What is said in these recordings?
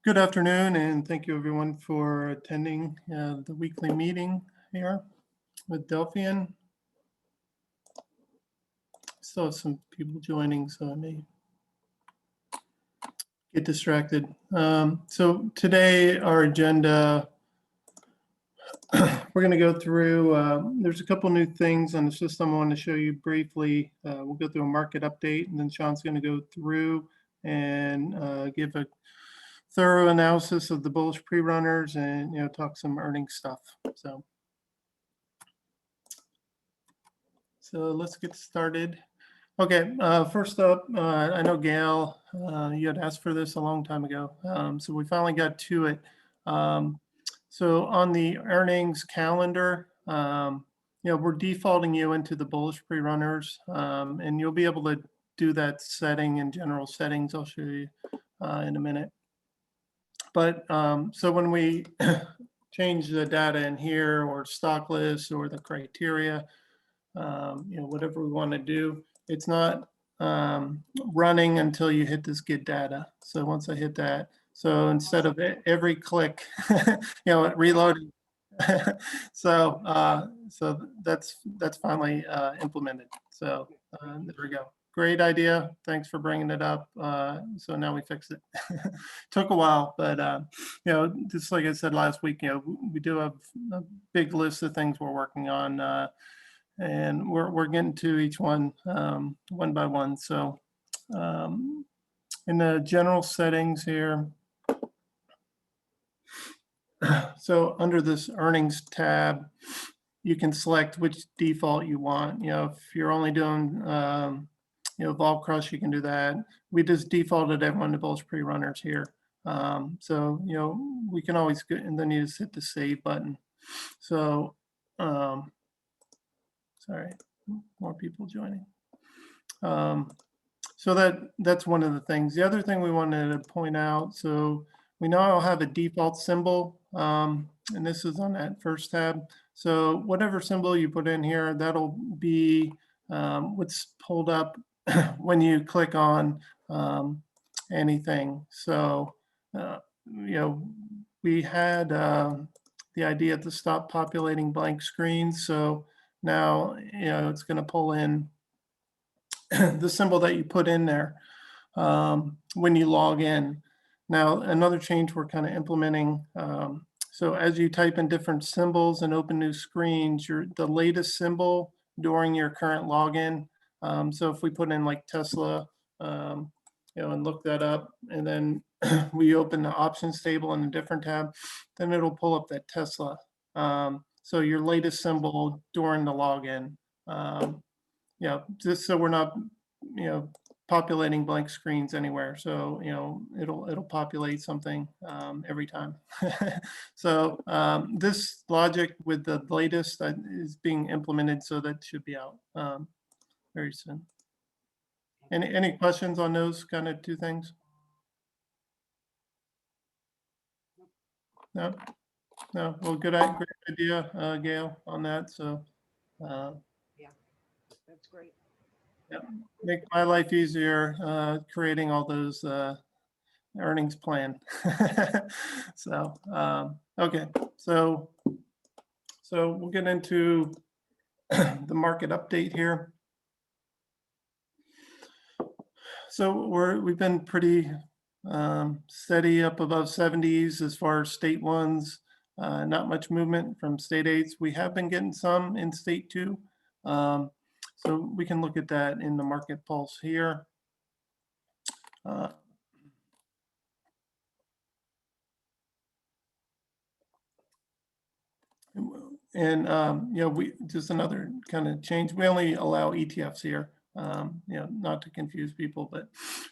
Good afternoon, and thank you everyone for attending the weekly meeting here with Delphian. Still have some people joining, so I may get distracted. So today our agenda, we're going to go through, there's a couple new things on the system I want to show you briefly. We'll go through a market update, and then Shawn's going to go through and give a thorough analysis of the bullish pre-runners and talk some earnings stuff. So let's get started. Okay, first up, I know Gail, you had asked for this a long time ago, so we finally got to it. So on the earnings calendar, we're defaulting you into the bullish pre-runners, and you'll be able to do that setting in general settings. I'll show you in a minute. But so when we change the data in here or stock list or the criteria, whatever we want to do, it's not running until you hit this get data. So once I hit that, so instead of every click, it reloaded. So that's finally implemented. So there we go. Great idea. Thanks for bringing it up. So now we fix it. Took a while, but just like I said last week, we do have a big list of things we're working on, and we're getting to each one one by one. So in the general settings here, so under this earnings tab, you can select which default you want. If you're only doing vol crush, you can do that. We just defaulted everyone to bullish pre-runners here. So we can always go, and then you just hit the save button. So sorry, more people joining. So that's one of the things. The other thing we wanted to point out, so we now have a default symbol, and this is on that first tab. So whatever symbol you put in here, that'll be what's pulled up when you click on anything. So we had the idea to stop populating blank screens. So now it's going to pull in the symbol that you put in there when you log in. Now, another change we're kind of implementing. So as you type in different symbols and open new screens, the latest symbol during your current login. So if we put in like Tesla, and look that up, and then we open the options table in a different tab, then it'll pull up that Tesla. So your latest symbol during the login. Just so we're not, populating blank screens anywhere. So, it'll populate something every time. So this logic with the latest is being implemented, so that should be out very soon. Any questions on those kind of two things? No? No? Well, great idea, Gail, on that. So yeah, that's great. Yeah, make my life easier creating all those earnings plan. So okay, so we'll get into the market update here. So we've been pretty steady up above 70s as far as state ones. Not much movement from state eights. We have been getting some in state two. So we can look at that in the market pulse here. We just another kind of change. We only allow ETFs here. Not to confuse people, but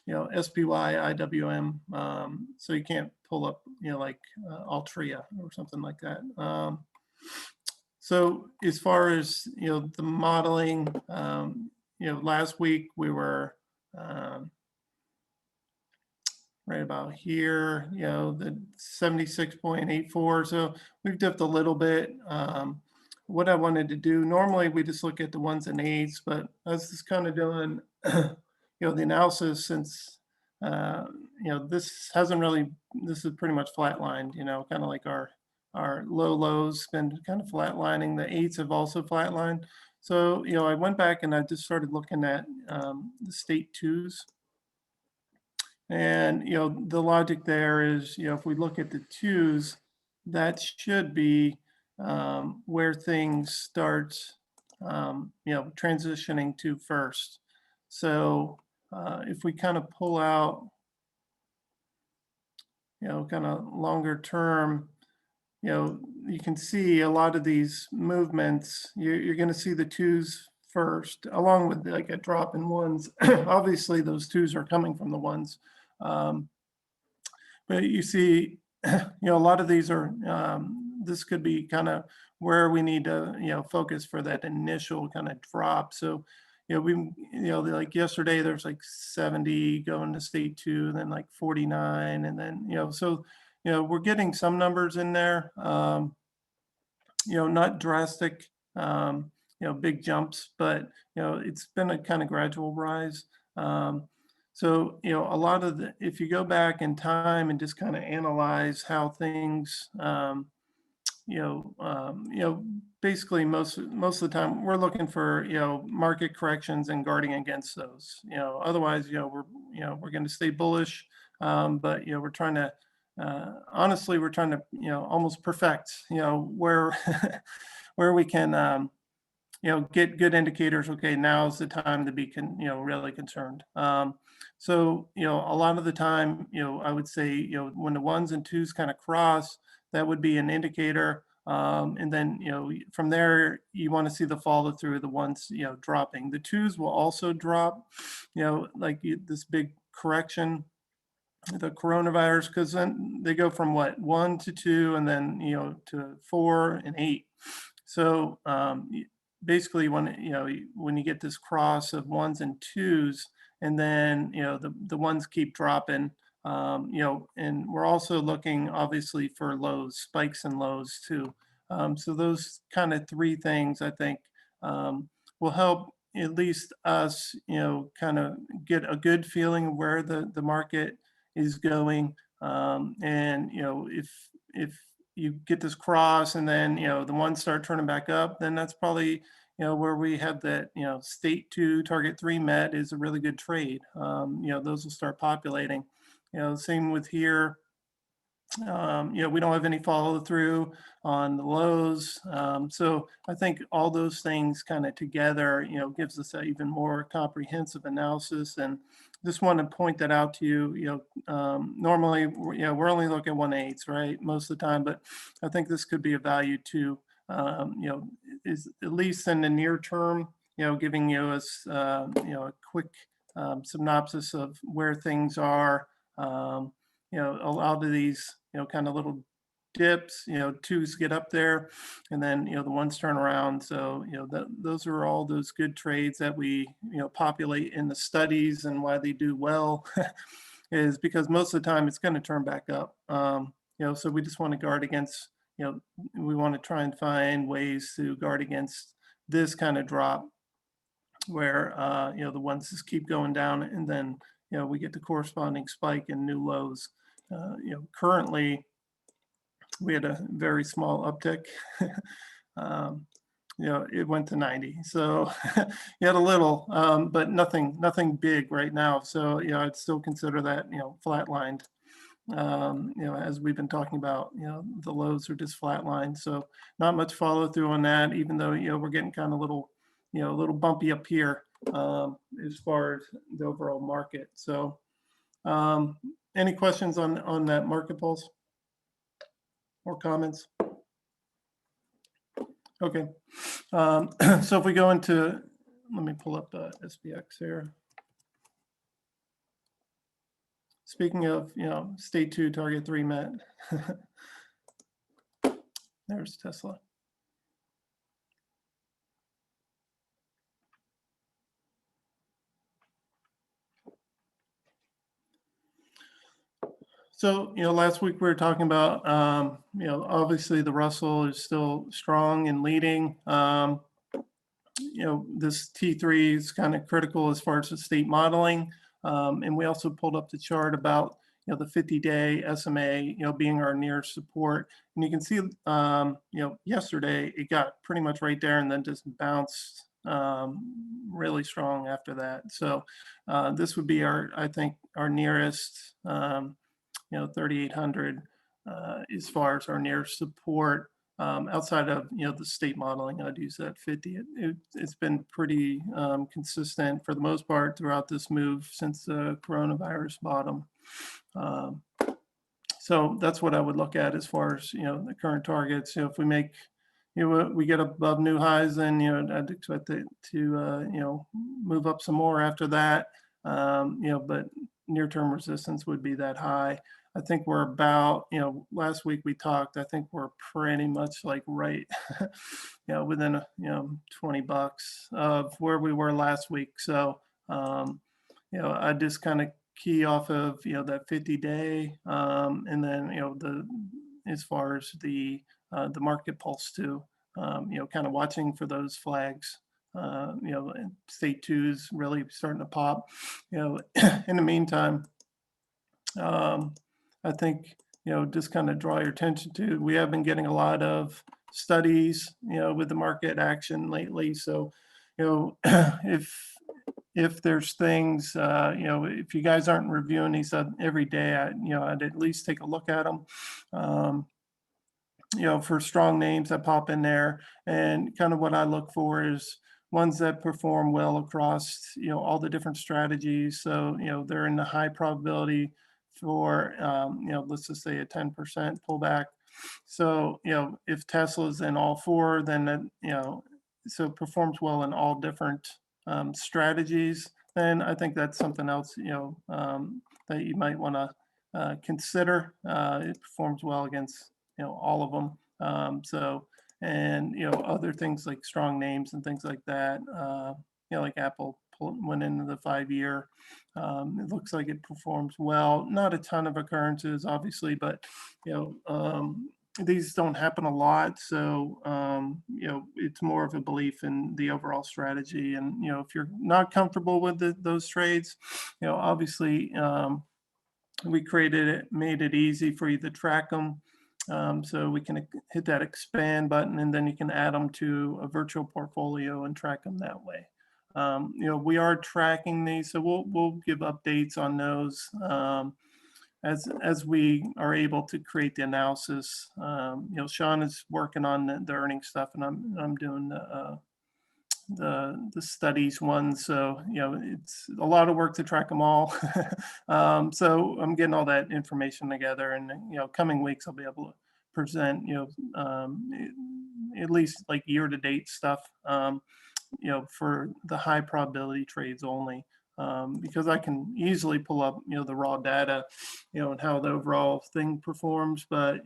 SPY, IWM. So you can't pull up like Altria or something like that. So as far as the modeling, last week we were right about here, the 76.84. So we've dipped a little bit. What I wanted to do, normally we just look at the ones and eights, but I was just kind of doing, the analysis since this hasn't really, this is pretty much flatlined, kind of like our low lows been kind of flatlining. The eights have also flatlined. So, I went back and I just started looking at the state twos. And, the logic there is, if we look at the twos, that should be where things start, transitioning to first. So if we kind of pull out, kind of longer term, you can see a lot of these movements, you're going to see the twos first, along with like a drop in ones. Obviously, those twos are coming from the ones. Um, but you see, a lot of these are, this could be kind of where we need to, focus for that initial kind of drop. So, like yesterday, there's like 70 going to state two, and then like 49. And then, so, we're getting some numbers in there, not drastic, big jumps, but, it's been a kind of gradual rise. So, a lot of the, if you go back in time and just kind of analyze how things, basically most of the time we're looking for, market corrections and guarding against those. Otherwise, we're going to stay bullish, but we're trying to, honestly, we're trying to, almost perfect, where where we can, get good indicators. Okay, now's the time to be, really concerned. So, a lot of the time, I would say, when the ones and twos kind of cross, that would be an indicator. And then, from there, you want to see the follow through, the ones, dropping. The twos will also drop, like this big correction, the coronavirus, because then they go from what, 1 to 2, and then, to 4 and 8. So basically, when you get this cross of ones and twos, and then the ones keep dropping, and we're also looking obviously for lows, spikes and lows too. So those kind of three things, I think, will help at least us, kind of get a good feeling of where the market is going. And if you get this cross and then the ones start turning back up, then that's probably where we have that state two target three met is a really good trade. Those will start populating. Same with here. We don't have any follow through on the lows. So I think all those things kind of together, gives us an even more comprehensive analysis. And just want to point that out to you. Normally, we're only looking 1/8, right, most of the time, but I think this could be a value too. Is at least in the near term, giving you a quick synopsis of where things are. A lot of these, kind of little dips, twos get up there, and then, the ones turn around. So, those are all those good trades that we, populate in the studies, and why they do well is because most of the time it's going to turn back up. So we just want to guard against, we want to try and find ways to guard against this kind of drop where, the ones just keep going down, and then, we get the corresponding spike in new lows. Currently, we had a very small uptick. It went to 90. So you had a little, but nothing big right now. So, I'd still consider that, flatlined. As we've been talking about, the lows are just flatlined. So not much follow through on that, even though, we're getting kind of a little bumpy up here as far as the overall market. So any questions on that market pulse or comments? Okay. So if we go into, let me pull up the SPX here. Speaking of, state two, target three met. There's Tesla. So, last week we were talking about, obviously the Russell is still strong and leading. This T3 is kind of critical as far as the state modeling. And we also pulled up the chart about, the 50-day SMA, being our nearest support. And you can see, yesterday it got pretty much right there and then just bounced really strong after that. So this would be I think our nearest, 3,800 as far as our nearest support. Outside of the state modeling, I'd use that 50. It's been pretty consistent for the most part throughout this move since the coronavirus bottom. So that's what I would look at as far as the current targets. If we make we get above new highs, then I'd expect it to move up some more after that. But near-term resistance would be that high. I think we're about, last week we talked, I think we're pretty much like right, within, $20 of where we were last week. So, I just kind of key off of, that 50-day, and then, as far as the market pulse too, kind of watching for those flags. And state twos really starting to pop. In the meantime, I think, just kind of draw your attention to, we have been getting a lot of studies, with the market action lately. So, if there's things, if you guys aren't reviewing these every day, I'd at least take a look at them. For strong names that pop in there, and kind of what I look for is ones that perform well across, all the different strategies. So, they're in the high probability for, let's just say a 10% pullback. So, if Tesla's in all four, then that, so it performs well in all different strategies, then I think that's something else, that you might want to consider. It performs well against, all of them. So, and, other things like strong names and things like that, like Apple went into the 5-year. It looks like it performs well. Not a ton of occurrences, obviously, but, these don't happen a lot. So, it's more of a belief in the overall strategy. And, if you're not comfortable with those trades, obviously, we made it easy for you to track them. So we can hit that expand button, and then you can add them to a virtual portfolio and track them that way. We are tracking these, so we'll give updates on those as we are able to create the analysis. Shawn is working on the earnings stuff, and I'm doing the studies one. So, it's a lot of work to track them all. So I'm getting all that information together, and, coming weeks I'll be able to present, at least like year-to-date stuff, for the high probability trades only. Because I can easily pull up, the raw data, and how the overall thing performs. But,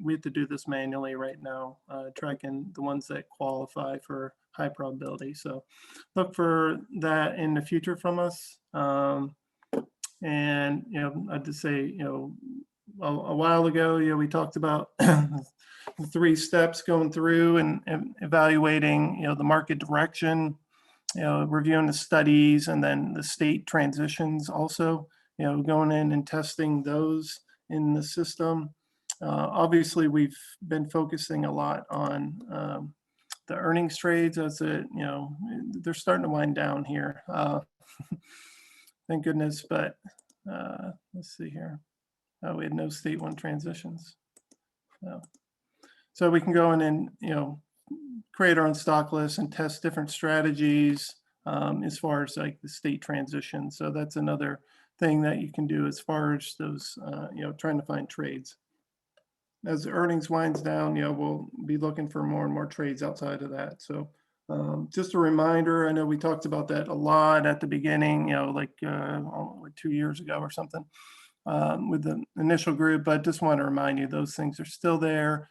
we have to do this manually right now, tracking the ones that qualify for high probability. So look for that in the future from us. And, I'd just say, a while ago, we talked about the 3 steps going through and evaluating, the market direction, reviewing the studies, and then the state transitions also, going in and testing those in the system. Obviously, we've been focusing a lot on the earnings trades as they're starting to wind down here. Thank goodness, but let's see here. We had no state one transitions. So we can go in and, create our own stock list and test different strategies as far as like the state transition. So that's another thing that you can do as far as those, trying to find trades. As the earnings winds down, we'll be looking for more and more trades outside of that. So just a reminder, I know we talked about that a lot at the beginning, like 2 years ago or something with the initial group, but just want to remind you, those things are still there.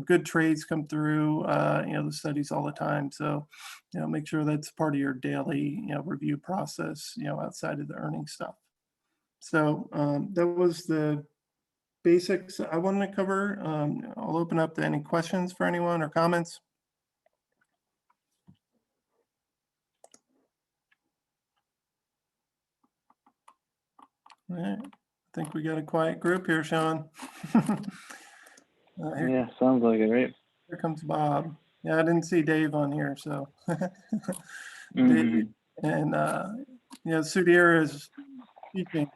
Good trades come through, the studies all the time. So, make sure that's part of your daily, review process, outside of the earnings stuff. So that was the basics I wanted to cover. I'll open up to any questions for anyone or comments. All right. I think we got a quiet group here, Shawn. Here, Yeah, sounds like it, right? here comes Bob. Yeah, I didn't see Dave on here, so. Mhm. Dave and, Sudhir is teaching.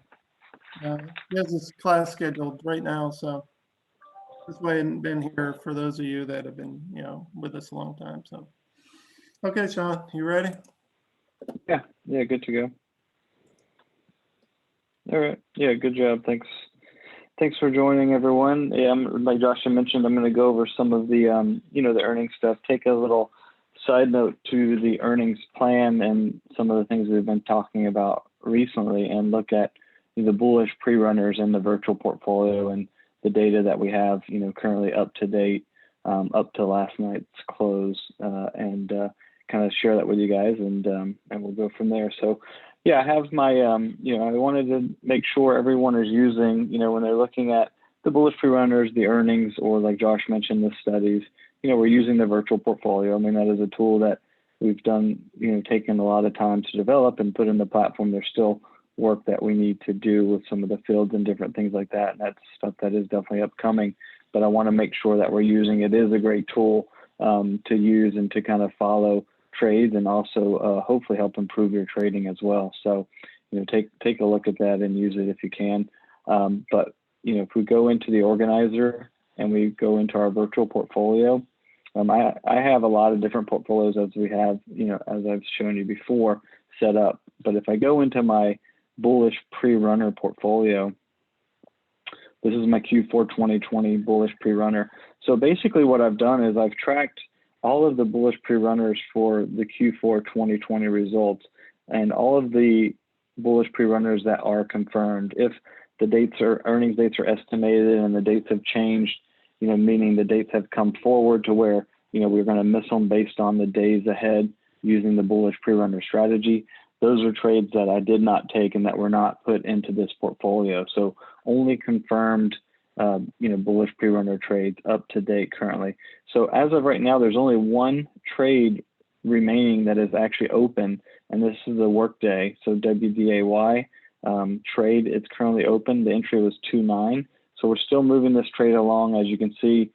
He has his class scheduled right now, so that's why I hadn't been here for those of you that have been, with us a long time, so. Okay, Shawn, you ready? Yeah, good to go. All right. Yeah, good job. Thanks for joining, everyone. Yeah, like Josh mentioned, I'm going to go over some of the, the earnings stuff. Take a little side note to the earnings plan and some of the things we've been talking about recently, and look at the bullish pre-runners in the virtual portfolio and the data that we have, currently up to date, up to last night's close, and kind of share that with you guys, and we'll go from there. So. Yeah, I have my, I wanted to make sure everyone is using, when they're looking at the bullish pre-runners, the earnings, or like Josh mentioned, the studies, we're using the virtual portfolio. I mean, that is a tool that we've done, taken a lot of time to develop and put in the platform. There's still work that we need to do with some of the fields and different things like that. And that's stuff that is definitely upcoming, but I want to make sure that we're using it. It is a great tool to use and to kind of follow trades, and also hopefully help improve your trading as well. So, take a look at that and use it if you can. But if we go into the organizer and we go into our virtual portfolio, I have a lot of different portfolios as we have, as I've shown you before, set up. But if I go into my bullish pre-runner portfolio, this is my Q4 2020 bullish pre-runner. So basically what I've done is I've tracked all of the bullish pre-runners for the Q4 2020 results, and all of the bullish pre-runners that are confirmed. If the earnings dates are estimated and the dates have changed, meaning the dates have come forward to where, we're going to miss them based on the days ahead using the bullish pre-runner strategy. Those are trades that I did not take and that were not put into this portfolio. So only confirmed bullish pre-runner trades up to date currently. So as of right now, there's only one trade remaining that is actually open, and this is the workday. So WDAY trade, it's currently open. The entry was 2.9. So we're still moving this trade along, as you can see,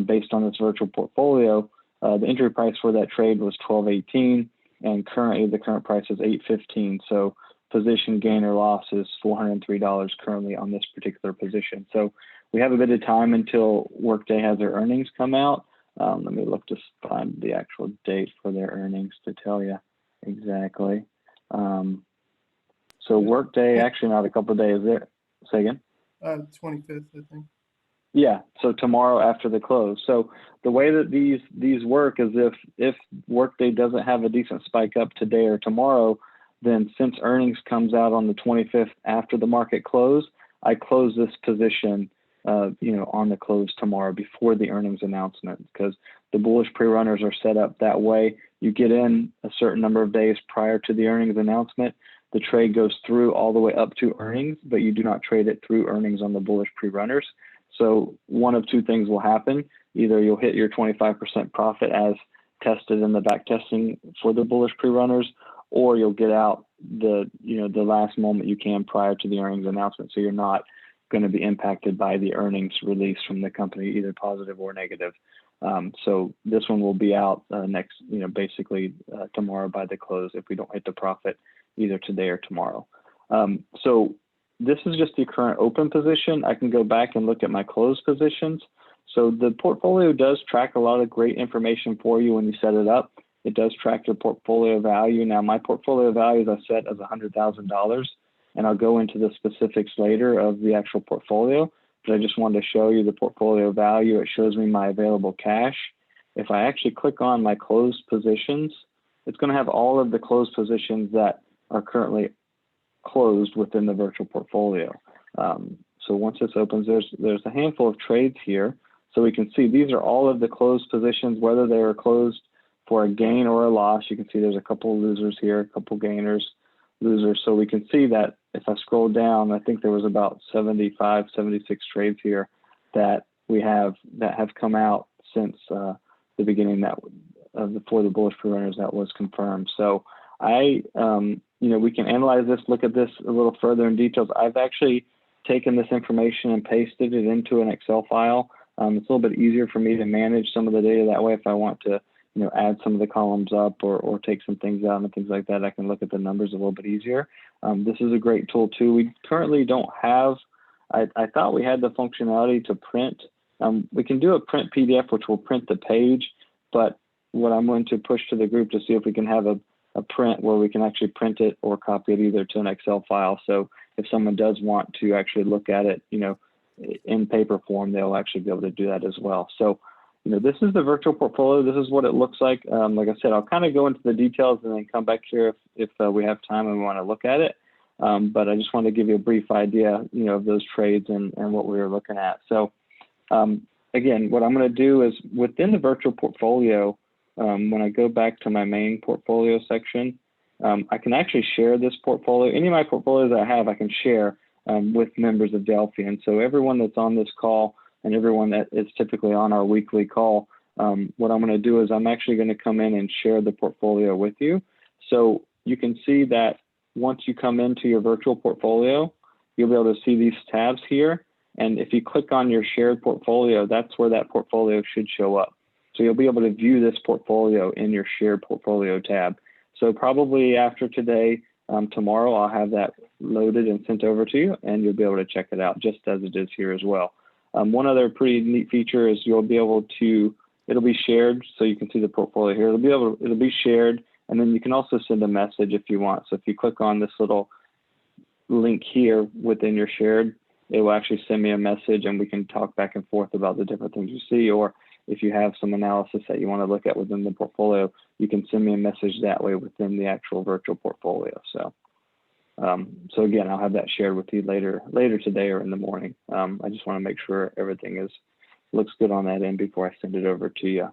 based on this virtual portfolio. The entry price for that trade was 12.18, and currently the current price is 8.15. So position gain or loss is $403 currently on this particular position. So we have a bit of time until Workday has their earnings come out. Let me look to find the actual date for their earnings to tell you exactly. So Workday, actually not a couple of days there. Say again? 25th, I think. Yeah, so tomorrow after the close. So the way that these work is if Workday doesn't have a decent spike up today or tomorrow, then since earnings comes out on the 25th after the market close, I close this position on the close tomorrow before the earnings announcement, because the bullish pre-runners are set up that way. You get in a certain number of days prior to the earnings announcement. The trade goes through all the way up to earnings, but you do not trade it through earnings on the bullish pre-runners. So one of two things will happen. Either you'll hit your 25% profit as tested in the back testing for the bullish pre-runners, or you'll get out the last moment you can prior to the earnings announcement. So you're not going to be impacted by the earnings release from the company, either positive or negative. So this one will be out next, basically tomorrow by the close if we don't hit the profit either today or tomorrow. So this is just the current open position. I can go back and look at my closed positions. So the portfolio does track a lot of great information for you when you set it up. It does track your portfolio value. Now my portfolio value is I set as $100,000. And I'll go into the specifics later of the actual portfolio, but I just wanted to show you the portfolio value. It shows me my available cash. If I actually click on my closed positions, it's going to have all of the closed positions that are currently closed within the virtual portfolio. So once this opens, there's a handful of trades here. So we can see these are all of the closed positions, whether they are closed for a gain or a loss. You can see there's a couple of losers here, a couple gainers, losers. So we can see that if I scroll down, I think there was about 75, 76 trades here that we have that have come out since the beginning for the bullish pre-runners that was confirmed. So I we can analyze this, look at this a little further in details. I've actually taken this information and pasted it into an Excel file. It's a little bit easier for me to manage some of the data that way. If I want to, add some of the columns up or take some things out and things like that, I can look at the numbers a little bit easier. This is a great tool too. We currently don't have, I thought we had the functionality to print. We can do a print PDF, which will print the page, but what I'm going to push to the group to see if we can have a print where we can actually print it or copy it either to an Excel file. So if someone does want to actually look at it, in paper form, they'll actually be able to do that as well. So, this is the virtual portfolio. This is what it looks like. Like I said, I'll kind of go into the details and then come back here if we have time and we want to look at it. But I just want to give you a brief idea, of those trades and what we were looking at. So again, what I'm going to do is within the virtual portfolio, when I go back to my main portfolio section, I can actually share this portfolio. Any of my portfolios that I have, I can share with members of Delphian. So everyone that's on this call and everyone that is typically on our weekly call, what I'm going to do is I'm actually going to come in and share the portfolio with you. So you can see that once you come into your virtual portfolio, you'll be able to see these tabs here. And if you click on your shared portfolio, that's where that portfolio should show up. So you'll be able to view this portfolio in your shared portfolio tab. So probably after today, tomorrow, I'll have that loaded and sent over to you, and you'll be able to check it out just as it is here as well. One other pretty neat feature is you'll be able to, it'll be shared, so you can see the portfolio here. It'll be shared, and then you can also send a message if you want. So if you click on this little link here within your shared, it will actually send me a message, and we can talk back and forth about the different things you see. Or if you have some analysis that you want to look at within the portfolio, you can send me a message that way within the actual virtual portfolio. So again, I'll have that shared with you later today or in the morning. I just want to make sure everything looks good on that end before I send it over to you.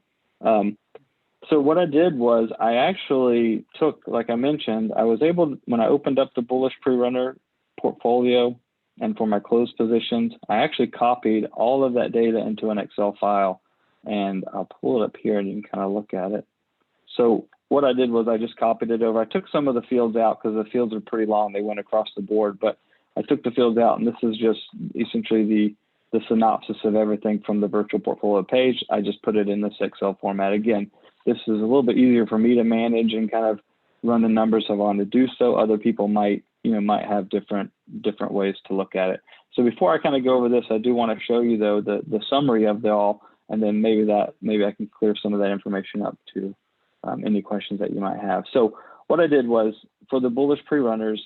So what I did was I actually took, like I mentioned, I was able to, when I opened up the bullish pre-runner portfolio and for my closed positions, I actually copied all of that data into an Excel file, and I'll pull it up here and you can kind of look at it. So what I did was I just copied it over. I took some of the fields out because the fields are pretty long. They went across the board, but I took the fields out, and this is just essentially the synopsis of everything from the virtual portfolio page. I just put it in this Excel format. Again, this is a little bit easier for me to manage and kind of run the numbers if I want to do so. Other people might have different ways to look at it. So before I kind of go over this, I do want to show you though the summary of it all, and then maybe I can clear some of that information up to any questions that you might have. So what I did was for the bullish pre-runners,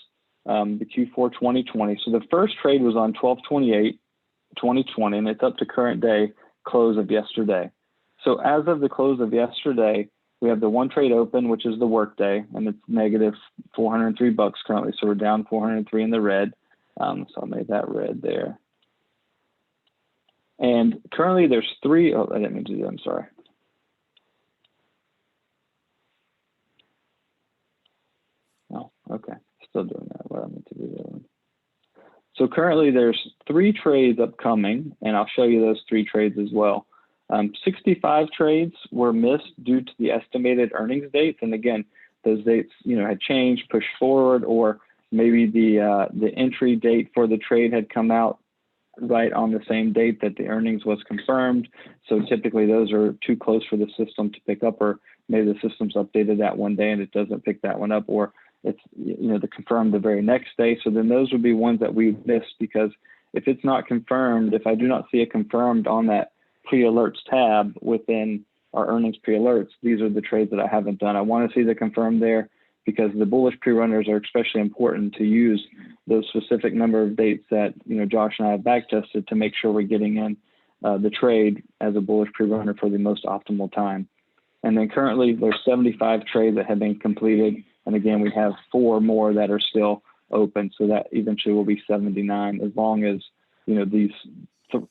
the Q4 2020. So the first trade was on 12/28/2020, and it's up to current day close of yesterday. So as of the close of yesterday, we have the one trade open, which is the workday, and it's negative $403 currently. So we're down 403 in the red. So I made that red there. And currently there's three. Oh, I didn't mean to do that. I'm sorry. Oh, okay. Still doing that. What I meant to do there. So currently there's 3 trades upcoming, and I'll show you those 3 trades as well. 65 trades were missed due to the estimated earnings dates, and again, those dates had changed, pushed forward, or maybe the entry date for the trade had come out right on the same date that the earnings was confirmed. So typically those are too close for the system to pick up, or maybe the system's updated that one day and it doesn't pick that one up, or it's they're confirmed the very next day. So then those would be ones that we missed, because if it's not confirmed, if I do not see it confirmed on that pre-alerts tab within our earnings pre-alerts, these are the trades that I haven't done. I want to see the confirmed there, because the bullish pre-runners are especially important to use those specific number of dates that Josh and I have back tested to make sure we're getting in the trade as a bullish pre-runner for the most optimal time. And then currently there's 75 trades that have been completed, and again we have 4 more that are still open, so that eventually will be 79, as long as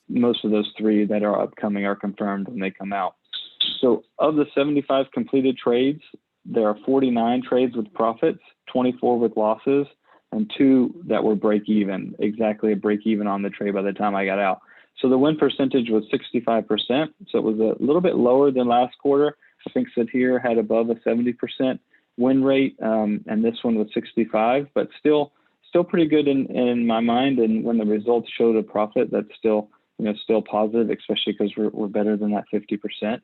most of those 3 that are upcoming are confirmed when they come out. So of the 75 completed trades, there are 49 trades with profits, 24 with losses, and 2 that were break even, exactly a break even on the trade by the time I got out. So the win percentage was 65%. So it was a little bit lower than last quarter. I think Satir had above a 70% win rate, and this one was 65, but still pretty good in my mind. And when the results showed a profit, that's still still positive, especially because we're better than that 50%.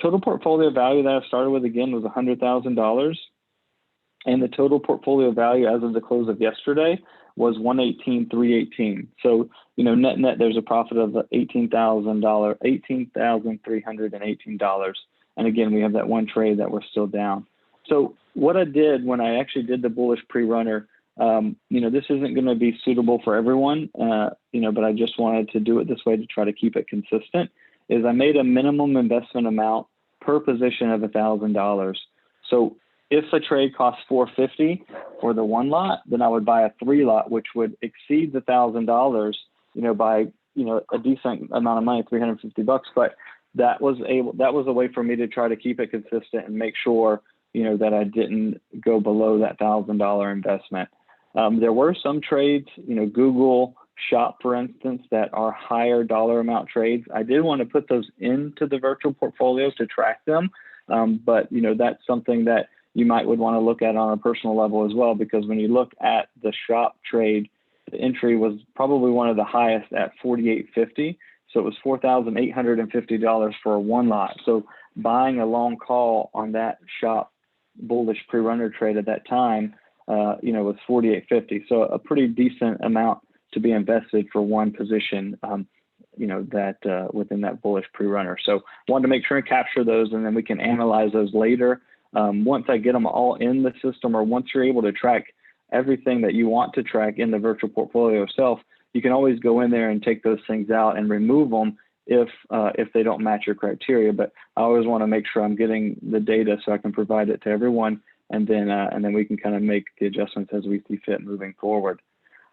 Total portfolio value that I started with again was $100,000, and the total portfolio value as of the close of yesterday was $118,318. So net there's a profit of $18,318. And again, we have that one trade that we're still down. So what I did when I actually did the bullish pre-runner, this isn't going to be suitable for everyone, but I just wanted to do it this way to try to keep it consistent, is I made a minimum investment amount per position of $1,000. So if a trade costs $450 for the one lot, then I would buy a 3 lot, which would exceed the $1,000, by a decent amount of money, $350. But that was a way for me to try to keep it consistent and make sure that I didn't go below that $1,000 investment. There were some trades, Google Shop, for instance, that are higher dollar amount trades. I did want to put those into the virtual portfolio to track them, but that's something that you would want to look at on a personal level as well, because when you look at the Shop trade, the entry was probably one of the highest at $48.50. So it was $4,850 for a one lot. So buying a long call on that Shop bullish pre-runner trade at that time, was $48.50. So a pretty decent amount to be invested for one position, within that bullish pre-runner. So wanted to make sure and capture those, and then we can analyze those later. Once I get them all in the system, or once you're able to track everything that you want to track in the virtual portfolio itself, you can always go in there and take those things out and remove them if they don't match your criteria. But I always want to make sure I'm getting the data so I can provide it to everyone, and then we can kind of make the adjustments as we see fit moving forward.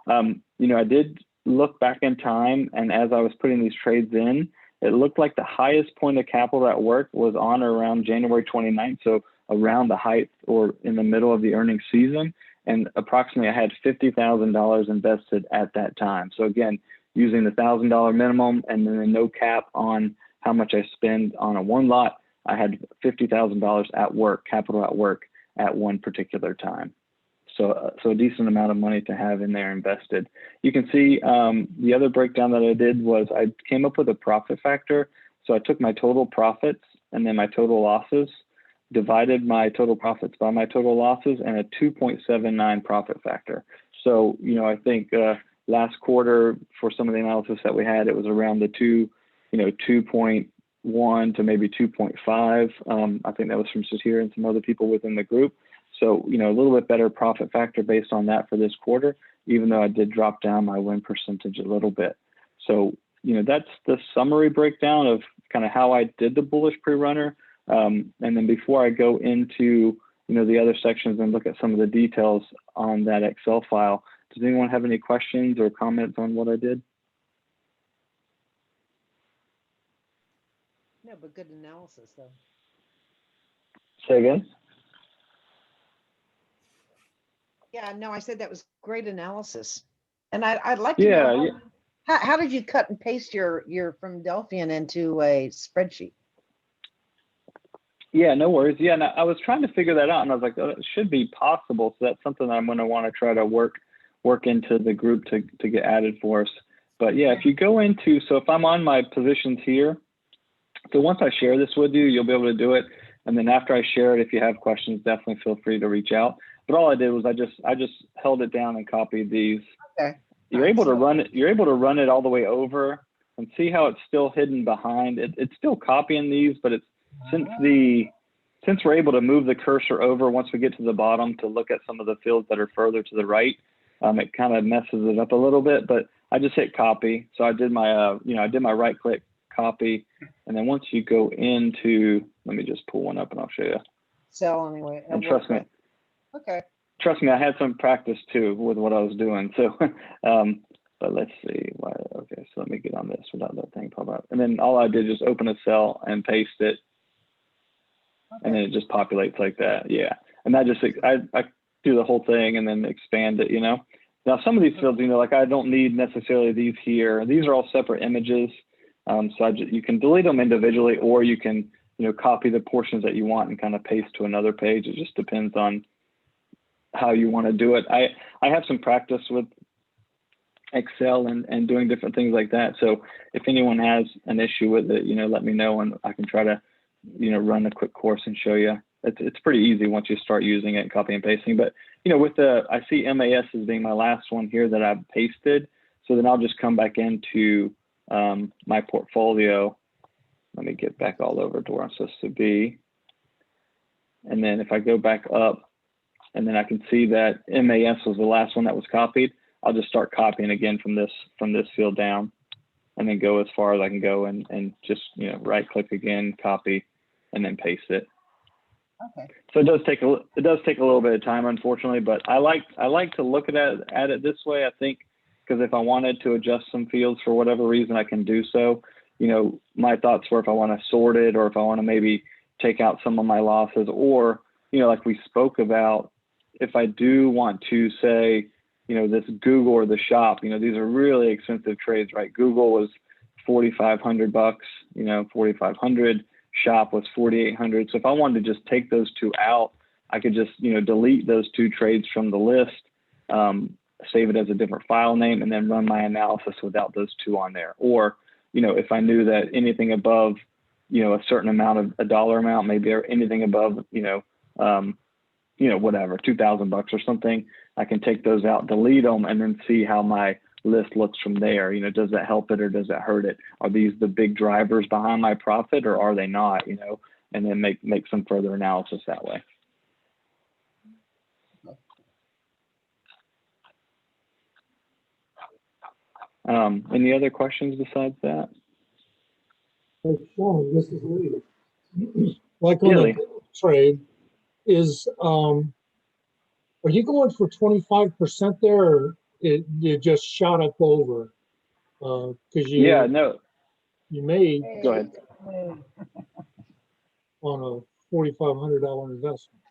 I did look back in time, and as I was putting these trades in, it looked like the highest point of capital at work was on or around January 29th, so around the height or in the middle of the earnings season. And approximately I had $50,000 invested at that time. So again, using the $1,000 minimum and then no cap on how much I spend on a one lot, I had $50,000 at work, capital at work at one particular time. So a decent amount of money to have in there invested. You can see the other breakdown that I did was I came up with a profit factor. So I took my total profits and then my total losses, divided my total profits by my total losses, and a 2.79 profit factor. So, I think last quarter for some of the analysis that we had, it was around the 2.1 to maybe 2.5. I think that was from Satir and some other people within the group. So, a little bit better profit factor based on that for this quarter, even though I did drop down my win percentage a little bit. So, that's the summary breakdown of kind of how I did the bullish pre-runner. And then before I go into, the other sections and look at some of the details on that Excel file, does anyone have any questions or comments on what I did? No, but good analysis, though. Say again? Yeah, no, I said that was great analysis. And I'd like to know, how did you cut and paste your from Delphian into a spreadsheet? Yeah, no worries. Yeah, and I was trying to figure that out, and I was like, oh, it should be possible. So that's something that I'm going to want to try to work into the group to get added for us. But yeah, if you go into, so if I'm on my positions here, so once I share this with you, you'll be able to do it. And then after I share it, if you have questions, definitely feel free to reach out. But all I did was I just held it down and copied these. Okay. You're able to run it. You're able to run it all the way over and see how it's still hidden behind. It's still copying these, but it's since we're able to move the cursor over once we get to the bottom to look at some of the fields that are further to the right, it kind of messes it up a little bit. But I just hit copy. So I did my I did my right click copy, and then once you go into, let me just pull one up and I'll show you. So anyway, and trust me. Okay. Trust me, I had some practice too with what I was doing. So, but let's see. Okay, so let me get on this without that thing pop up. And then all I did is open a cell and paste it. Okay. And then it just populates like that. Yeah. And that just, I do the whole thing and then expand it, Now, some of these fields, like I don't need necessarily these here. These are all separate images. So you can delete them individually, or you can copy the portions that you want and kind of paste to another page. It just depends on how you want to do it. I have some practice with Excel and doing different things like that. So if anyone has an issue with it, let me know and I can try to, run a quick course and show you. It's pretty easy once you start using it and copy and pasting. But, I see MAS as being my last one here that I've pasted. So then I'll just come back into my portfolio. Let me get back all over to where I'm supposed to be. And then if I go back up, and then I can see that MAS was the last one that was copied, I'll just start copying again from this field down, and then go as far as I can go and just, right click again, copy, and then paste it. Okay. So it does take a little bit of time, unfortunately, but I like to look at it this way. I think because if I wanted to adjust some fields for whatever reason, I can do so. My thoughts were if I want to sort it, or if I want to maybe take out some of my losses, or like we spoke about, if I do want to say, this Google or the shop, these are really expensive trades, right? Google was $4,500, 4,500. Shop was 4,800. So if I wanted to just take those two out, I could just, delete those two trades from the list, save it as a different file name, and then run my analysis without those two on there. Or, if I knew that anything above, a certain amount of a dollar amount, maybe anything above, whatever, $2,000 or something, I can take those out, delete them, and then see how my list looks from there. Does that help it or does that hurt it? Are these the big drivers behind my profit, or are they not? And then make some further analysis that way. Any other questions besides that? Hey, Shawn, this is Lee. Like on Really? the trade, are you going for 25% there, or you just shot up over? Because you made Go ahead. on a $4,500 investment.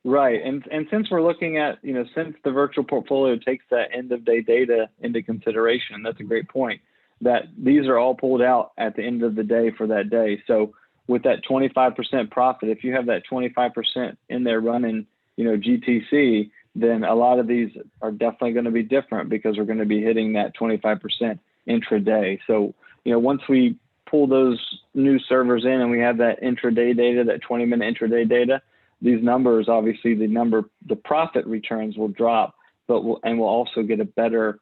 Right, and since we're looking at, since the virtual portfolio takes that end of day data into consideration, that's a great point, that these are all pulled out at the end of the day for that day. So with that 25% profit, if you have that 25% in there running, GTC, then a lot of these are definitely going to be different because we're going to be hitting that 25% intraday. So, once we pull those new servers in and we have that intraday data, that 20-minute intraday data, these numbers, obviously the profit returns will drop, but we'll also get a better,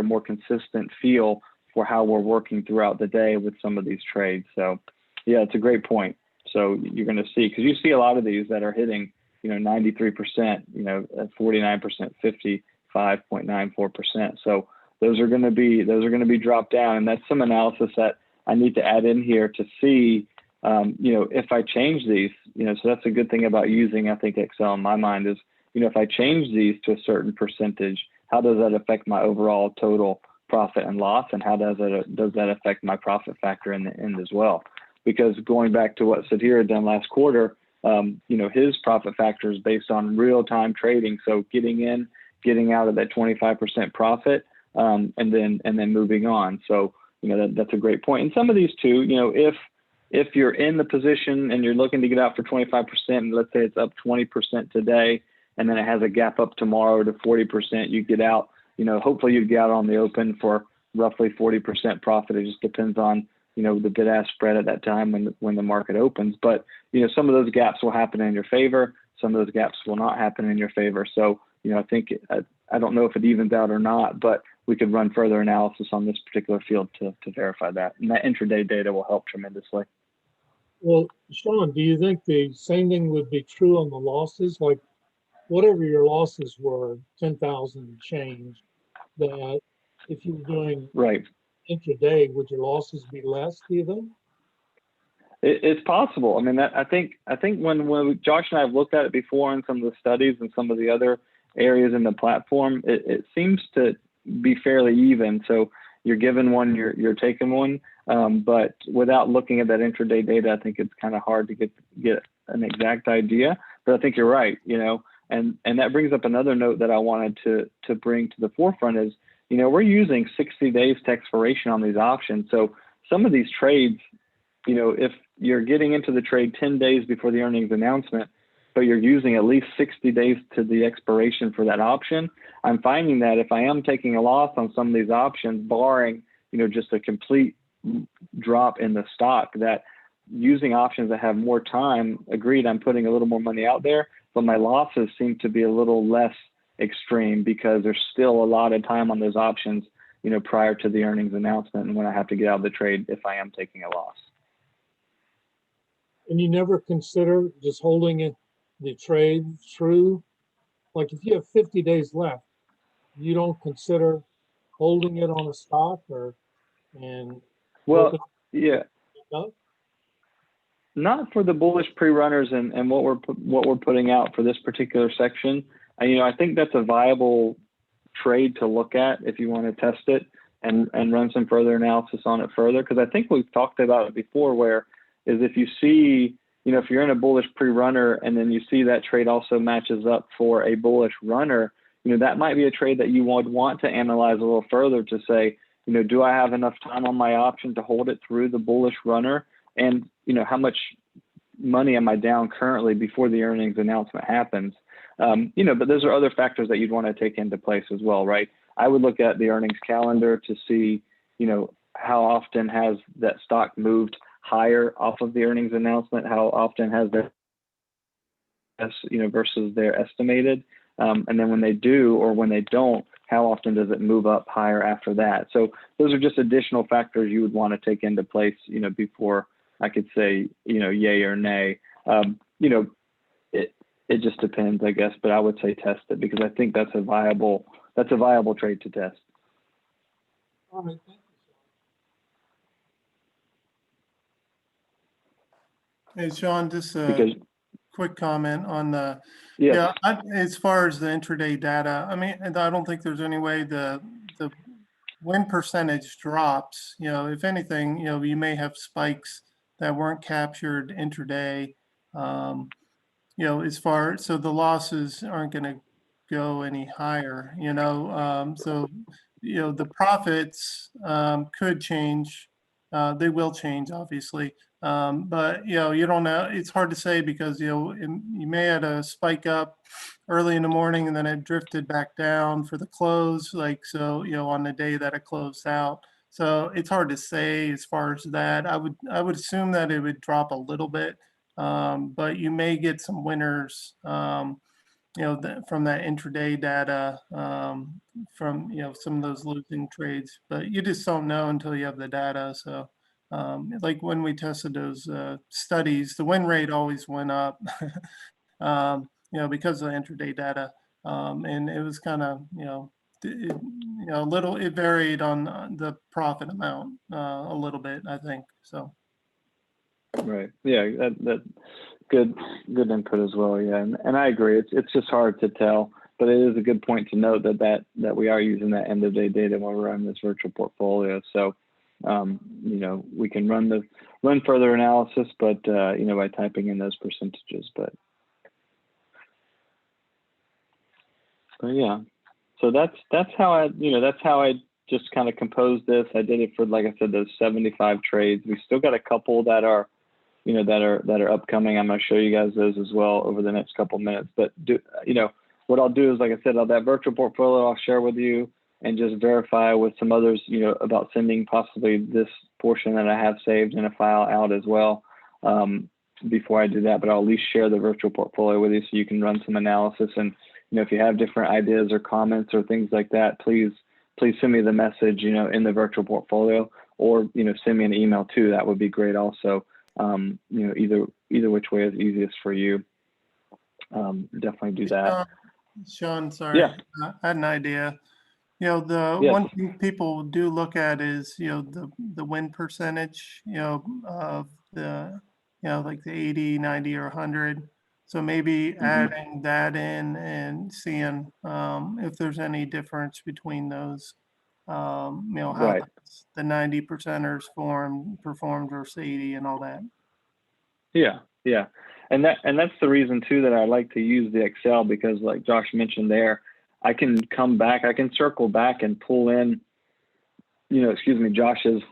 more consistent feel for how we're working throughout the day with some of these trades. So yeah, it's a great point. So you're going to see, because you see a lot of these that are hitting, 93%, 49%, 55.94%. So those are going to be dropped down, and that's some analysis that I need to add in here to see, if I change these, so that's a good thing about using, I think, Excel in my mind is, if I change these to a certain percentage, how does that affect my overall total profit and loss, and how does that affect my profit factor in the end as well? Because going back to what Sudhir had done last quarter, his profit factor is based on real-time trading. So getting in, getting out of that 25% profit, and then moving on. So, that's a great point. And some of these too, if you're in the position and you're looking to get out for 25%, and let's say it's up 20% today, and then it has a gap up tomorrow to 40%, you get out, hopefully you'd get out on the open for roughly 40% profit. It just depends on, the bid-ask spread at that time when the market opens. But, some of those gaps will happen in your favor. Some of those gaps will not happen in your favor. So, I think, I don't know if it evens out or not, but we could run further analysis on this particular field to verify that. And that intraday data will help tremendously. Well, Shawn, do you think the same thing would be true on the losses? Like, whatever your losses were, 10,000 and change, that if you were doing right intraday, would your losses be less, do you think? It's possible. I mean, I think when Josh and I have looked at it before in some of the studies and some of the other areas in the platform, it seems to be fairly even. So you're given one, you're taking one, but without looking at that intraday data, I think it's kind of hard to get an exact idea. But I think you're right, and that brings up another note that I wanted to bring to the forefront is, we're using 60 days to expiration on these options. So some of these trades, if you're getting into the trade 10 days before the earnings announcement, but you're using at least 60 days to the expiration for that option, I'm finding that if I am taking a loss on some of these options, barring, just a complete drop in the stock, that using options that have more time, agreed, I'm putting a little more money out there, but my losses seem to be a little less extreme because there's still a lot of time on those options, prior to the earnings announcement and when I have to get out of the trade if I am taking a loss. And you never consider just holding it, the trade through? Like if you have 50 days left, you don't consider holding it on a stock Well, yeah. Not for the bullish pre-runners and what we're putting out for this particular section. I think that's a viable trade to look at if you want to test it and run some further analysis on it further. Because I think we've talked about it before, where is if you see, if you're in a bullish pre-runner and then you see that trade also matches up for a bullish runner, that might be a trade that you would want to analyze a little further to say, do I have enough time on my option to hold it through the bullish runner? And, how much money am I down currently before the earnings announcement happens? But those are other factors that you'd want to take into place as well, right? I would look at the earnings calendar to see, how often has that stock moved higher off of the earnings announcement? How often has their, versus their estimated? And then when they do or when they don't, how often does it move up higher after that? So those are just additional factors you would want to take into place, before I could say, yay or nay. It just depends, I guess, but I would say test it because I think that's a viable trade to test. All right, thank you, Hey, Shawn, just a quick comment on the, as far as the intraday data, I don't think there's any way the win percentage drops. If anything, you may have spikes that weren't captured intraday. So the losses aren't going to go any higher, so, the profits could change. They will change, obviously. But, you don't know. It's hard to say because, you may have a spike up early in the morning and then it drifted back down for the close, on the day that it closed out. So it's hard to say as far as that. I would assume that it would drop a little bit. But you may get some winners, from that intraday data, from, some of those losing trades, but you just don't know until you have the data. So, like when we tested those studies, the win rate always went up, because of the intraday data. And it was kind of, it varied on the profit amount a little bit, I think. So. Right. Yeah, that good input as well. Yeah, and I agree. It's just hard to tell, but it is a good point to note that we are using that end of day data when we're running this virtual portfolio. So, we can run further analysis, but by typing in those percentages. But yeah, so that's how I just kind of composed this. I did it for, like I said, those 75 trades. We still got a couple that are that are upcoming. I'm going to show you guys those as well over the next couple minutes. But what I'll do is, like I said, that virtual portfolio I'll share with you and just verify with some others, about sending possibly this portion that I have saved in a file out as well before I do that. But I'll at least share the virtual portfolio with you so you can run some analysis. And if you have different ideas or comments or things like that, please send me the message, in the virtual portfolio, or send me an email too. That would be great also. Either which way is easiest for you. Definitely do that. Shawn, sorry. Yeah. I had an idea. The Yes. one thing people do look at is, the win percentage, of the, like the 80, 90, or 100. So maybe adding that in and seeing if there's any difference between those, how Right. the 90%ers performed versus 80 and all that. Yeah. And that's the reason too that I like to use the Excel, because like Josh mentioned there, I can come back, I can circle back and pull in, Josh's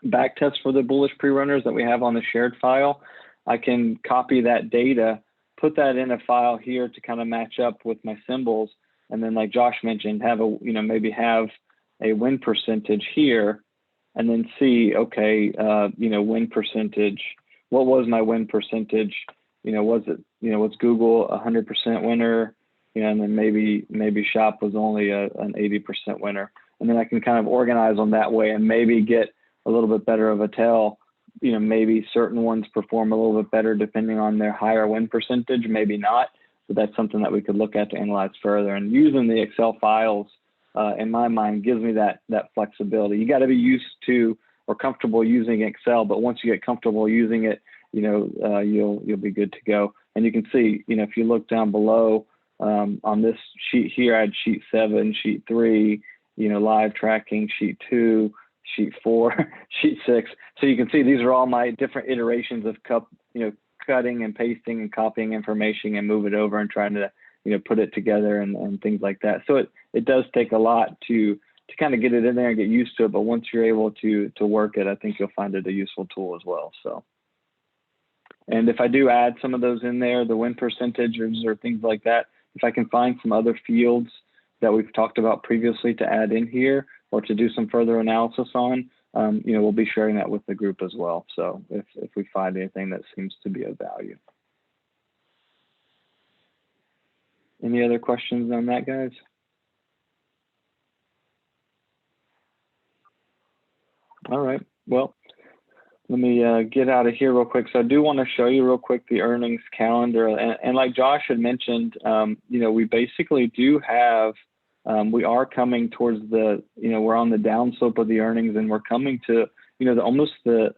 back test for the bullish pre-runners that we have on the shared file, I can copy that data, put that in a file here to kind of match up with my symbols. And then like Josh mentioned, have a, maybe have a win percentage here, and then see, okay, win percentage, what was my win percentage? Was it, was Google 100% winner? And then maybe Shop was only an 80% winner. And then I can kind of organize them that way and maybe get a little bit better of a tell. Maybe certain ones perform a little bit better depending on their higher win percentage, maybe not, but that's something that we could look at to analyze further. And using the Excel files, in my mind, gives me that flexibility. You got to be used to or comfortable using Excel, but once you get comfortable using it, you'll be good to go. And you can see, if you look down below on this sheet here, I had sheet 7, sheet 3, live tracking, sheet 2, sheet 4, sheet 6. So you can see these are all my different iterations of cutting and pasting and copying information and move it over and trying to put it together and things like that. So it does take a lot to kind of get it in there and get used to it. But once you're able to work it, I think you'll find it a useful tool as well. So, and if I do add some of those in there, the win percentages or things like that, if I can find some other fields that we've talked about previously to add in here or to do some further analysis on, we'll be sharing that with the group as well. So if we find anything that seems to be of value. Any other questions on that, guys? All right, well, let me get out of here real quick. So I do want to show you real quick the earnings calendar. And like Josh had mentioned, we basically do have, we are coming towards the, we're on the downslope of the earnings, and we're coming to, almost the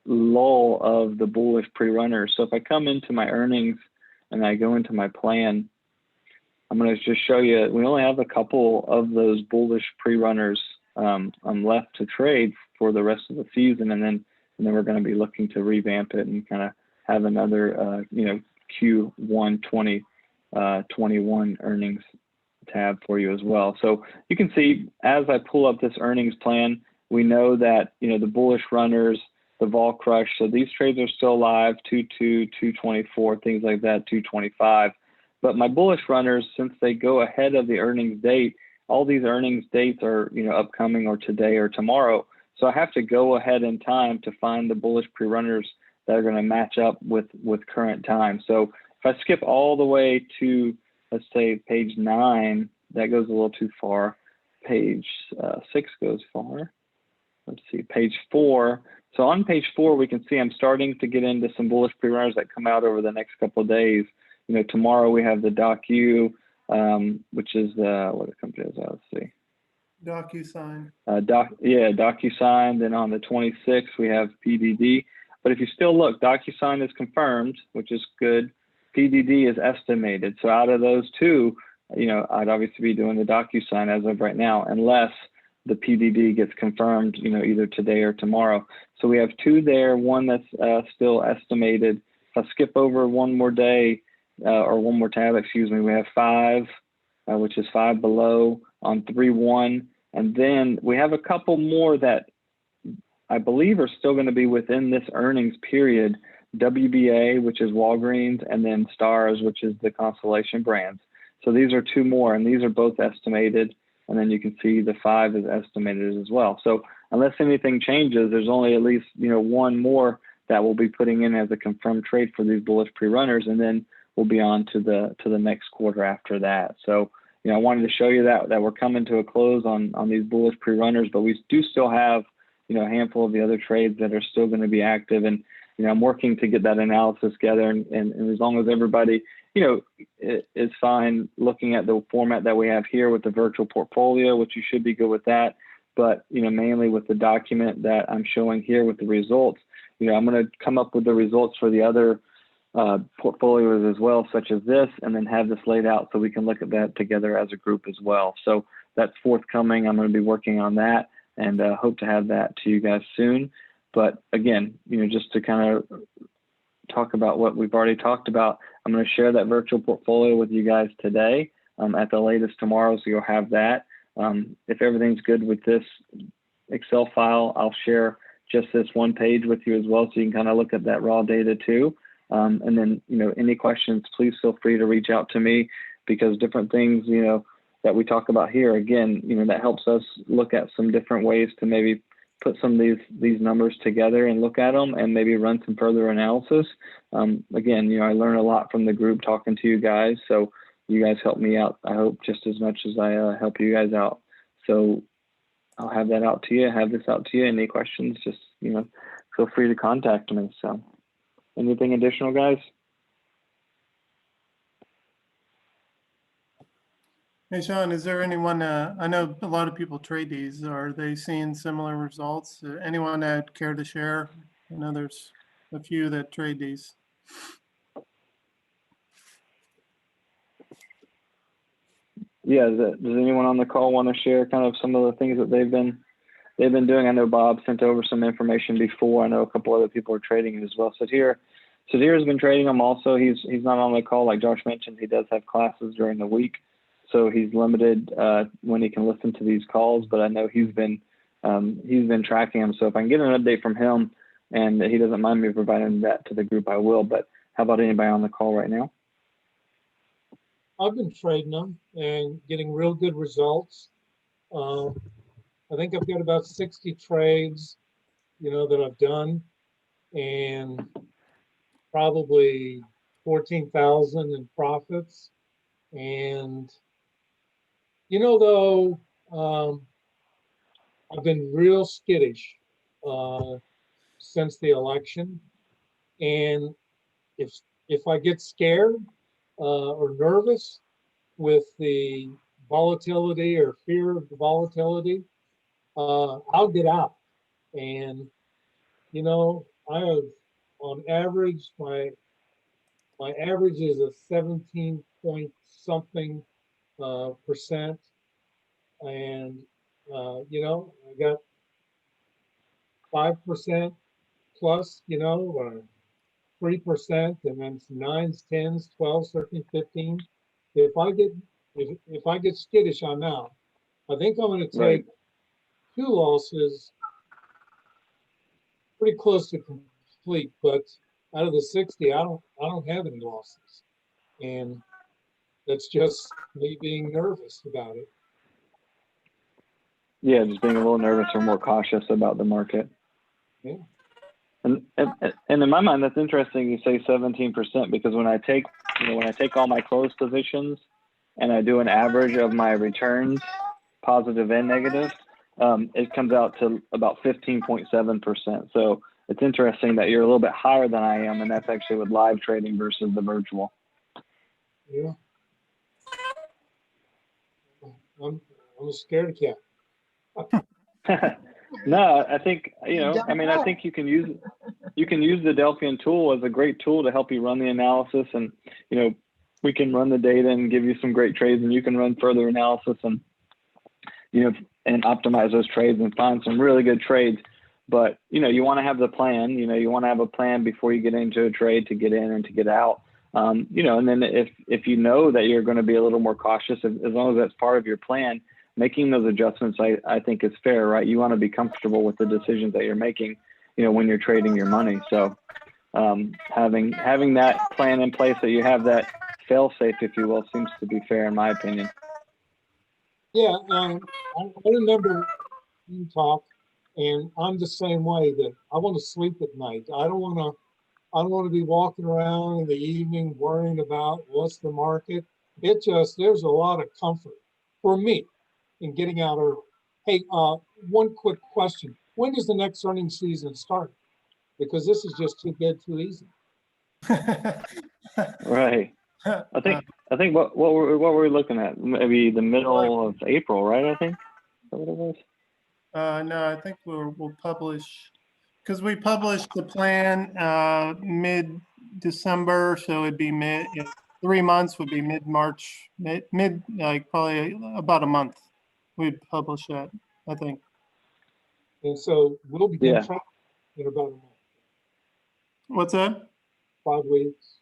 lull of the bullish pre-runners. So if I come into my earnings and I go into my plan, I'm going to just show you, we only have a couple of those bullish pre-runners left to trade for the rest of the season, and then we're going to be looking to revamp it and kind of have another Q1 2021 earnings tab for you as well. So you can see as I pull up this earnings plan, we know that the bullish runners, the vol crush, so these trades are still live, 2.2, 2.24, things like that, 2.25. But my bullish runners, since they go ahead of the earnings date, all these earnings dates are upcoming or today or tomorrow. So I have to go ahead in time to find the bullish pre-runners that are going to match up with current time. So if I skip all the way to, let's say, page 9, that goes a little too far. Page 6 goes far. Let's see, page 4. So on page 4, we can see I'm starting to get into some bullish pre-runners that come out over the next couple of days. Tomorrow we have the DocU, which is what company is that? Let's see. DocuSign. DocuSign. Then on the 26th we have PDD. But if you still look, DocuSign is confirmed, which is good. PDD is estimated. So out of those two, I'd obviously be doing the DocuSign as of right now, unless the PDD gets confirmed, either today or tomorrow. So we have 2 there, one that's still estimated. If I skip over one more day, or one more tab, excuse me, we have 5, which is 5 below on 3.1. And then we have a couple more that I believe are still going to be within this earnings period. WBA, which is Walgreens, and then Stars, which is the Constellation Brands. So these are 2 more, and these are both estimated. And then you can see the 5 is estimated as well. So unless anything changes, there's only at least, one more that we'll be putting in as a confirmed trade for these bullish pre-runners, and then we'll be on to the next quarter after that. So, I wanted to show you that we're coming to a close on these bullish pre-runners, but we do still have, a handful of the other trades that are still going to be active. And, I'm working to get that analysis together. And as long as everybody, is fine looking at the format that we have here with the virtual portfolio, which you should be good with that. But, mainly with the document that I'm showing here with the results, I'm going to come up with the results for the other portfolios as well, such as this, and then have this laid out so we can look at that together as a group as well. So that's forthcoming. I'm going to be working on that, and hope to have that to you guys soon. But again, just to kind of talk about what we've already talked about, I'm going to share that virtual portfolio with you guys today, at the latest tomorrow, so you'll have that. If everything's good with this Excel file. I'll share just this one page with you as well, so you can kind of look at that raw data too. And then, any questions, please feel free to reach out to me, because different things, that we talk about here, again, that helps us look at some different ways to maybe put some of these numbers together and look at them and maybe run some further analysis. Again, I learn a lot from the group talking to you guys. So you guys help me out, I hope, just as much as I help you guys out. So I'll have that out to you, have this out to you. Any questions, just, feel free to contact me. So anything additional, guys? Hey, Shawn, is there anyone, I know a lot of people trade these. Are they seeing similar results? Anyone that care to share? I know there's a few that trade these. Yeah, does anyone on the call want to share kind of some of the things that they've been doing? I know Bob sent over some information before. I know a couple other people are trading it as well. Sadir has been trading them also. He's not on the call, like Josh mentioned. He does have classes during the week, so he's limited when he can listen to these calls. But I know he's been tracking them. So if I can get an update from him, and he doesn't mind me providing that to the group, I will. But how about anybody on the call right now? I've been trading them and getting real good results. I think I've got about 60 trades, that I've done, and probably 14,000 in profits. And, though, I've been real skittish since the election. And if I get scared or nervous with the volatility or fear of the volatility, I'll get out. And, I have, on average, my average is a 17 point something percent. And, I got 5% plus, 3%, and then some 9s, 10s, 12s, 13, 15. If I get skittish, I'm out. I think I'm going to take 2 losses, pretty close to complete, but out of the 60, I don't have any losses, and that's just me being nervous about it. Yeah, just being a little nervous or more cautious about the market. Yeah. And in my mind, that's interesting. You say 17%, because when I take all my closed positions and I do an average of my returns, positive and negative, it comes out to about 15.7%. So it's interesting that you're a little bit higher than I am, and that's actually with live trading versus the virtual. Yeah. I'm a scaredy cat. No, I think, I think you can use the Delphian tool as a great tool to help you run the analysis, and, we can run the data and give you some great trades, and you can run further analysis and, and optimize those trades and find some really good trades. But, you want to have the plan, you want to have a plan before you get into a trade to get in and to get out. And then if you know that you're going to be a little more cautious, as long as that's part of your plan, making those adjustments, I think is fair, right? You want to be comfortable with the decisions that you're making, when you're trading your money. So having that plan in place, that you have that fail safe, if you will, seems to be fair in my opinion. Yeah, I remember you talk, and I'm the same way, that I want to sleep at night. I don't want to be walking around in the evening worrying about what's the market. There's a lot of comfort for me in getting out early. Hey, one quick question. When does the next earnings season start? Because this is just too good, too easy. Right. I think what were we looking at? Maybe the middle of April, right? I think. Is that what it was? No, I think we'll publish, because we published the plan mid-December, so it'd be 3 months would be mid-March, like probably about a month. We'd publish that, I think. And so we'll begin tracking in about a month. What's that? 5 weeks,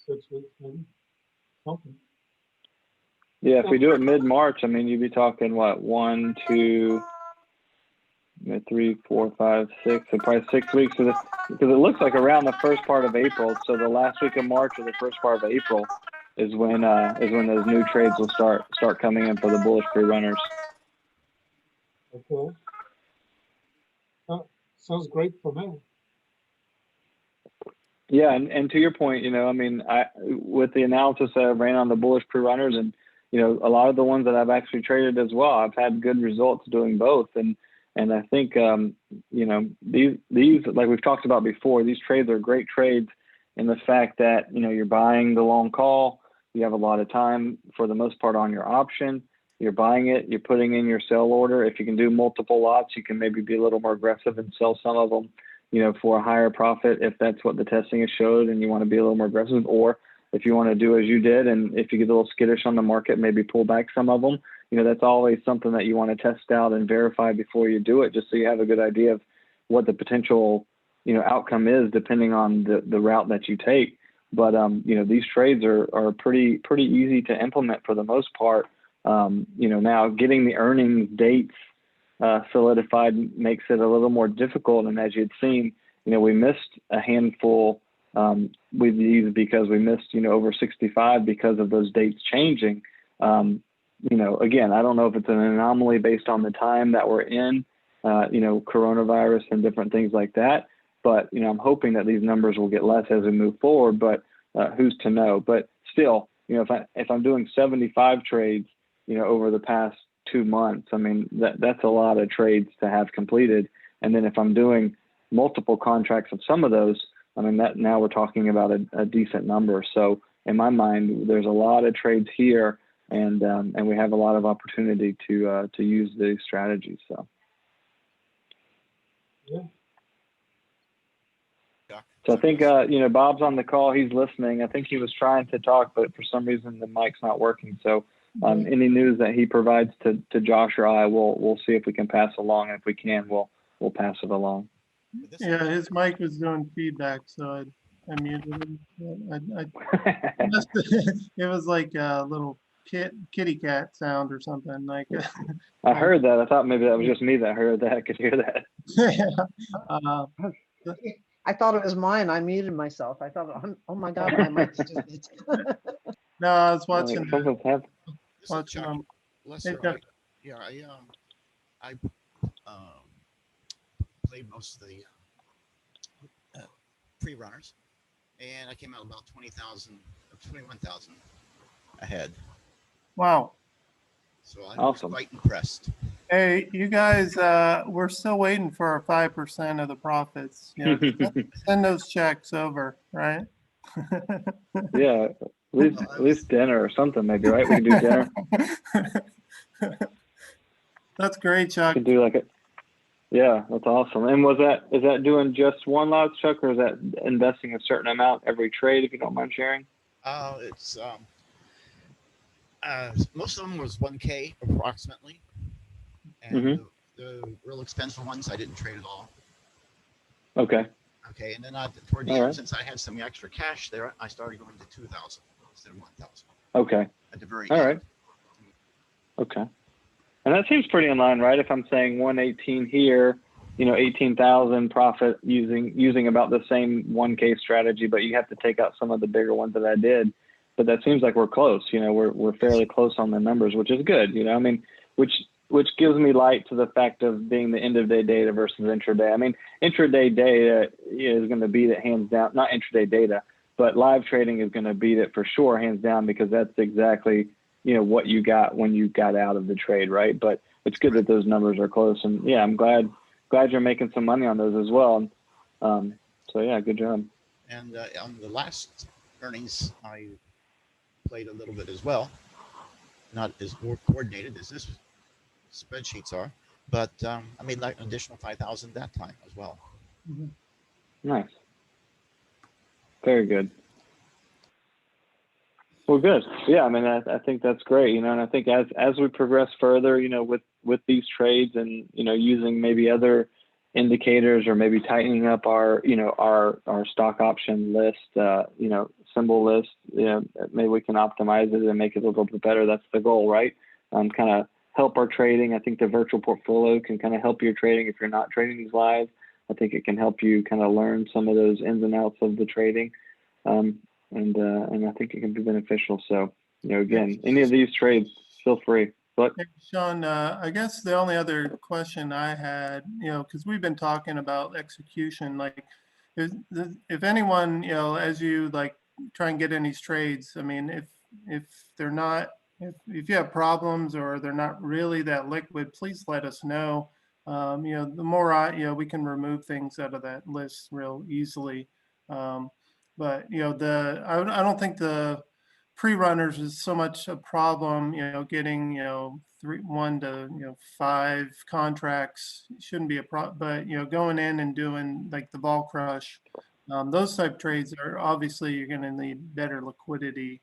6 weeks, maybe. Something. Yeah, if we do it mid-March, you'd be talking what, 1, 2, 3, 4, 5, 6, so probably 6 weeks. So because it looks like around the first part of April, so the last week of March or the first part of April is when those new trades will start coming in for the bullish pre-runners. Okay. Sounds great for me. Yeah, and to your point, I mean, with the analysis that I ran on the bullish pre-runners, and a lot of the ones that I've actually traded as well, I've had good results doing both, and I think these like we've talked about before, these trades are great trades in the fact that you're buying the long call, you have a lot of time for the most part on your option, you're buying it, you're putting in your sell order. If you can do multiple lots, you can maybe be a little more aggressive and sell some of them, for a higher profit if that's what the testing has showed and you want to be a little more aggressive, or if you want to do as you did, and if you get a little skittish on the market, maybe pull back some of them. That's always something that you want to test out and verify before you do it, just so you have a good idea of what the potential, outcome is depending on the route that you take. But, these trades are pretty easy to implement for the most part. Now getting the earnings dates solidified makes it a little more difficult. And as you'd seen, we missed a handful with these because we missed, over 65 because of those dates changing. Again, I don't know if it's an anomaly based on the time that we're in, coronavirus and different things like that. But, I'm hoping that these numbers will get less as we move forward, but who's to know? But still, if I'm doing 75 trades, over the past 2 months, I mean, that's a lot of trades to have completed. And then if I'm doing multiple contracts of some of those, I mean, that now we're talking about a decent number. So in my mind, there's a lot of trades here, and we have a lot of opportunity to use these strategies. So. Yeah. So I think, Bob's on the call. He's listening. I think he was trying to talk, but for some reason the mic's not working. So any news that he provides to Josh or I, we'll see if we can pass along. And if we can, we'll pass it along. Yeah, his mic was doing feedback, so I muted him. It was like a little kitty cat sound or something like. I heard that. I thought maybe that was just me that heard that. I could hear that. I thought it was mine. I muted myself. I thought, oh my God, my mic's just. No, I was watching. Watching Lester, I played most of the pre-runners, and I came out about 21,000 ahead. Wow. So I'm awesome. Quite impressed. Hey, you guys, we're still waiting for our 5% of the profits. Send those checks over, right? Yeah, at least dinner or something, maybe, right? We can do dinner. That's great, Chuck. We can do yeah, that's awesome. And is that doing just one lot, Chuck, or is that investing a certain amount every trade, if you don't mind sharing? It's most of them was 1K approximately, and the real expensive ones I didn't trade at all. Okay. Okay, and then toward the end, since I had some extra cash there, I started going to 2,000 instead of 1,000. Okay. At the very end. All right. Okay. And that seems pretty in line, right? If I'm saying 118 here, 18,000 profit using about the same 1K strategy, but you have to take out some of the bigger ones that I did. But that seems like we're close. We're fairly close on the numbers, which is good. I mean, which gives me light to the fact of being the end of day data versus intraday. I mean, intraday data is going to beat it hands down. Not intraday data, but live trading is going to beat it for sure, hands down, because that's exactly what you got when you got out of the trade, right? But it's good that those numbers are close, and yeah, I'm glad you're making some money on those as well. So yeah, good job. And on the last earnings, I played a little bit as well, not as coordinated as this spreadsheets are, but I made like an additional 5,000 that time as well. Nice. Very good. Well, good. Yeah, I mean, I think that's great, and I think as we progress further, with these trades and, using maybe other indicators or maybe tightening up our stock option list, symbol list, maybe we can optimize it and make it a little bit better. That's the goal, right? Kind of help our trading. I think the virtual portfolio can kind of help your trading if you're not trading these live. I think it can help you kind of learn some of those ins and outs of the trading, and I think it can be beneficial. So, again, any of these trades, feel free. But Hey, Shawn, I guess the only other question I had, because we've been talking about execution, like if anyone, as you like try and get in these trades, I mean, if they're not, if you have problems or they're not really that liquid, please let us know. The more we can remove things out of that list real easily. But I don't think the pre-runners is so much a problem, getting, 1 to 5 contracts shouldn't be a problem, but, going in and doing like the vol crush, those type trades are obviously you're going to need better liquidity.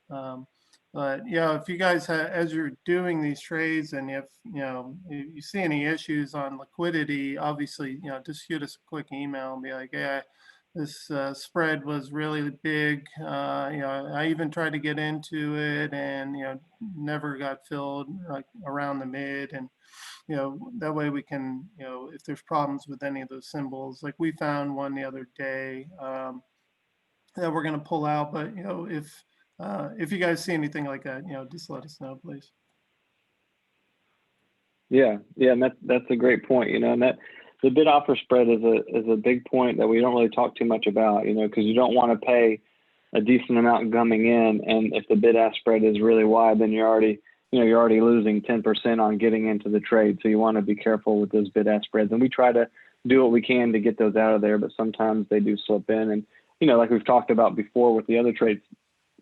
But if you guys as you're doing these trades and if you see any issues on liquidity, obviously, just shoot us a quick email and be like, hey, this spread was really big. I even tried to get into it and, never got filled like around the mid. And, that way we can, if there's problems with any of those symbols, like we found one the other day that we're going to pull out. But, if you guys see anything like that, just let us know, please. yeah, and that's a great point, and that the bid offer spread is a big point that we don't really talk too much about, because you don't want to pay a decent amount coming in, and if the bid ask spread is really wide, then you're already losing 10% on getting into the trade. So you want to be careful with those bid ask spreads, and we try to do what we can to get those out of there, but sometimes they do slip in. And like we've talked about before with the other trades,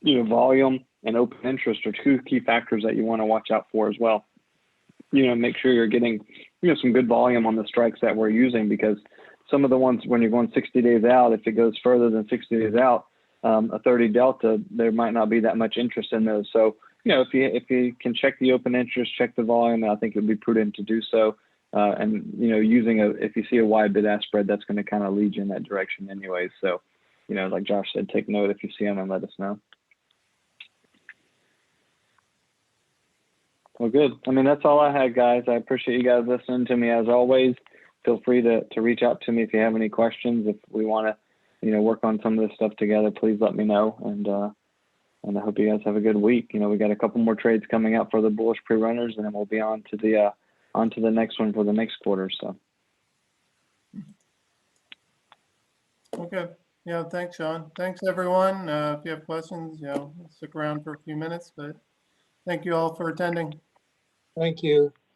volume and open interest are two key factors that you want to watch out for as well. Make sure you're getting some good volume on the strikes that we're using, because some of the ones when you're going 60 days out, if it goes further than 60 days out, a 30 delta, there might not be that much interest in those. So if you can check the open interest, check the volume, I think it would be prudent to do so. And if you see a wide bid ask spread, that's going to kind of lead you in that direction anyway. So like Josh said, take note if you see them and let us know. Well, good. I mean, that's all I had, guys. I appreciate you guys listening to me as always. Feel free to reach out to me if you have any questions. If we want to, work on some of this stuff together, please let me know. And I hope you guys have a good week. We got a couple more trades coming out for the bullish pre-runners, and then we'll be on to the next one for the next quarter. So. Okay. Thanks, Shawn. Thanks, everyone. If you have questions, stick around for a few minutes, but thank you all for attending. Thank you.